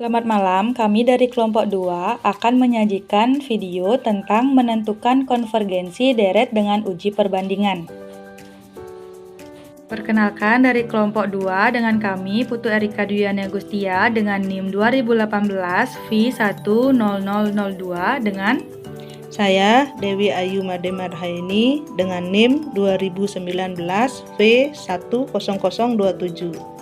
Selamat malam, kami dari kelompok 2 akan menyajikan video tentang menentukan konvergensi deret dengan uji perbandingan. Perkenalkan, dari kelompok 2 dengan kami Putu Erika Duyani Agustia dengan NIM 2018 V10002 dengan Saya Dewi Ayu Made Marhaini dengan NIM 2019 V10027.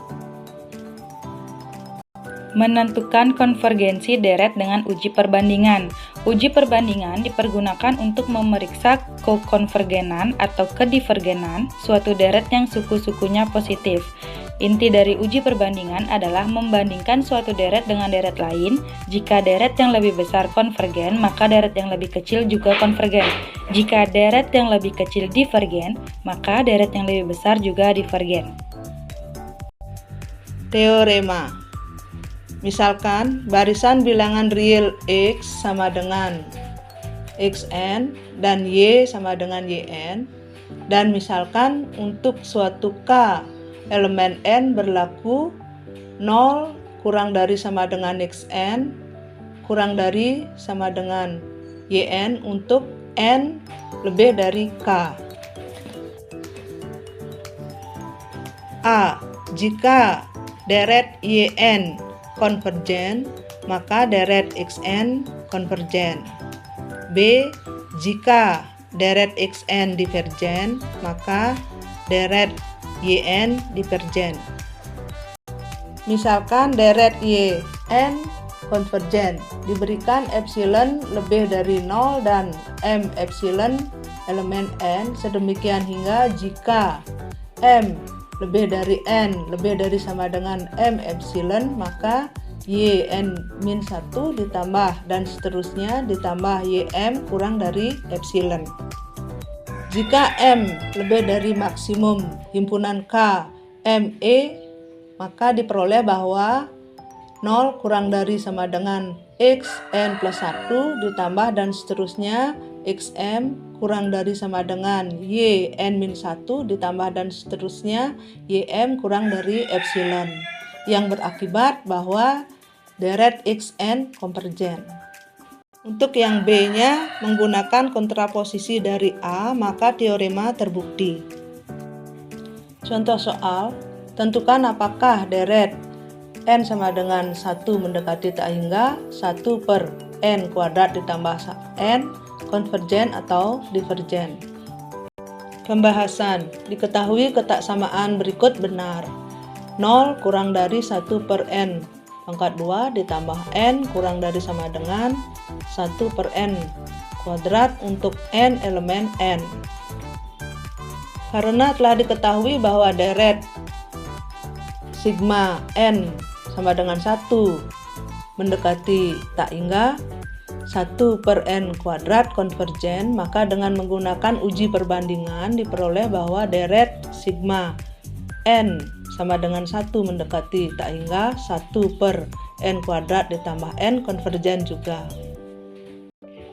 menentukan konvergensi deret dengan uji perbandingan. Uji perbandingan dipergunakan untuk memeriksa kekonvergenan atau kedivergenan suatu deret yang suku-sukunya positif. Inti dari uji perbandingan adalah membandingkan suatu deret dengan deret lain. Jika deret yang lebih besar konvergen, maka deret yang lebih kecil juga konvergen. Jika deret yang lebih kecil divergen, maka deret yang lebih besar juga divergen. Teorema. Misalkan barisan bilangan real X sama dengan Xn dan Y sama dengan Yn, dan misalkan untuk suatu K elemen N berlaku 0 kurang dari sama dengan Xn kurang dari sama dengan Yn untuk N lebih dari K. A. Jika deret Yn konvergen, maka deret Xn konvergen. B. Jika deret Xn divergen, maka deret Yn divergen. Misalkan deret Yn konvergen, diberikan epsilon lebih dari 0 dan M epsilon elemen N, sedemikian hingga jika M lebih dari N lebih dari sama dengan M epsilon, maka Yn-1 ditambah dan seterusnya ditambah Ym kurang dari epsilon. Jika M lebih dari maksimum himpunan K Me, maka diperoleh bahwa 0 kurang dari sama dengan Xn plus 1 ditambah dan seterusnya Xm kurang dari sama dengan Yn-1 ditambah dan seterusnya Ym kurang dari epsilon, yang berakibat bahwa deret Xn konvergen. Untuk yang B-nya menggunakan kontraposisi dari A, maka teorema terbukti. Contoh soal, tentukan apakah deret N sama dengan 1 mendekati tak hingga 1 per N kuadrat ditambah N konvergen atau divergen. Pembahasan. Diketahui ketaksamaan berikut benar. 0 kurang dari 1 per N pangkat 2 ditambah N kurang dari sama dengan 1 per N kuadrat untuk N elemen N. Karena telah diketahui bahwa deret sigma N sama dengan 1 mendekati tak hingga 1 per N kuadrat konvergen, maka dengan menggunakan uji perbandingan diperoleh bahwa deret sigma N sama dengan 1 mendekati tak hingga 1 per N kuadrat ditambah N konvergen juga.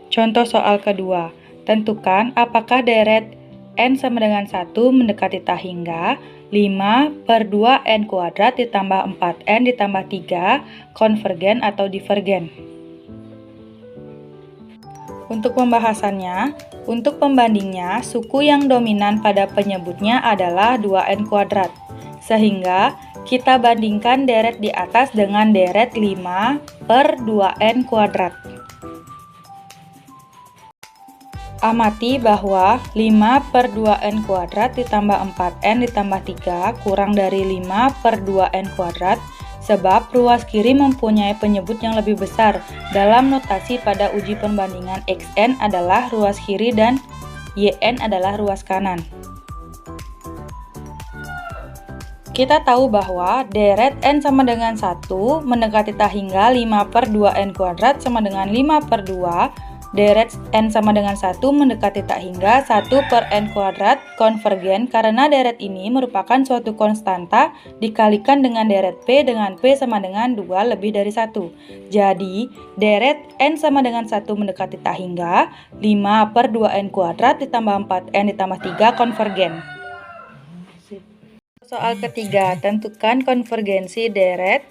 Contoh soal kedua, tentukan apakah deret N sama dengan 1 mendekati tak hingga 5 per 2N kuadrat ditambah 4N ditambah 3 konvergen atau divergen. Untuk pembahasannya, untuk pembandingnya, suku yang dominan pada penyebutnya adalah 2N kuadrat. Sehingga kita bandingkan deret di atas dengan deret 5 per 2N kuadrat. Amati bahwa 5 per 2N kuadrat ditambah 4N ditambah 3 kurang dari 5 per 2N kuadrat, sebab ruas kiri mempunyai penyebut yang lebih besar. Dalam notasi pada uji perbandingan Xn adalah ruas kiri dan Yn adalah ruas kanan. Kita tahu bahwa deret N sama dengan 1 mendekati tak hingga 5 per 2N kuadrat sama dengan 5 per 2. Deret N sama dengan 1 mendekati tak hingga 1 per N kuadrat konvergen karena deret ini merupakan suatu konstanta dikalikan dengan deret P dengan P sama dengan 2 lebih dari 1. Jadi, deret N sama dengan 1 mendekati tak hingga 5 per 2N kuadrat ditambah 4N ditambah 3 konvergen. Soal ketiga, tentukan konvergensi deret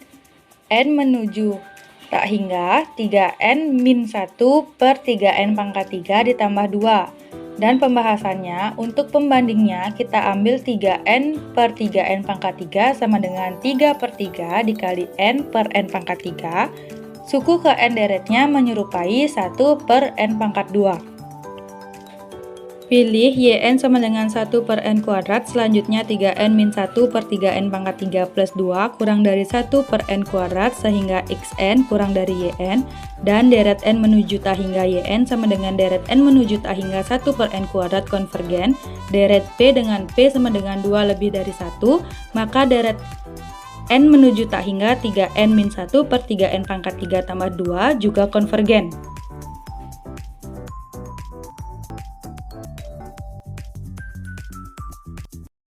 N menuju tak hingga 3n min 1 per 3n pangkat 3 ditambah 2. Dan pembahasannya, untuk pembandingnya kita ambil 3n per 3n pangkat 3 sama dengan 3 per 3 dikali n per n pangkat 3. Suku ke n deretnya menyerupai 1 per n pangkat 2. Pilih yn sama dengan 1 per n kuadrat, selanjutnya 3n min 1 per 3n pangkat 3 plus 2 kurang dari 1 per n kuadrat sehingga xn kurang dari yn, dan deret n menuju tak hingga yn sama dengan deret n menuju tak hingga 1 per n kuadrat konvergen, deret p dengan p sama dengan 2 lebih dari 1, maka deret n menuju tak hingga 3n min 1 per 3n pangkat 3 tambah 2 juga konvergen.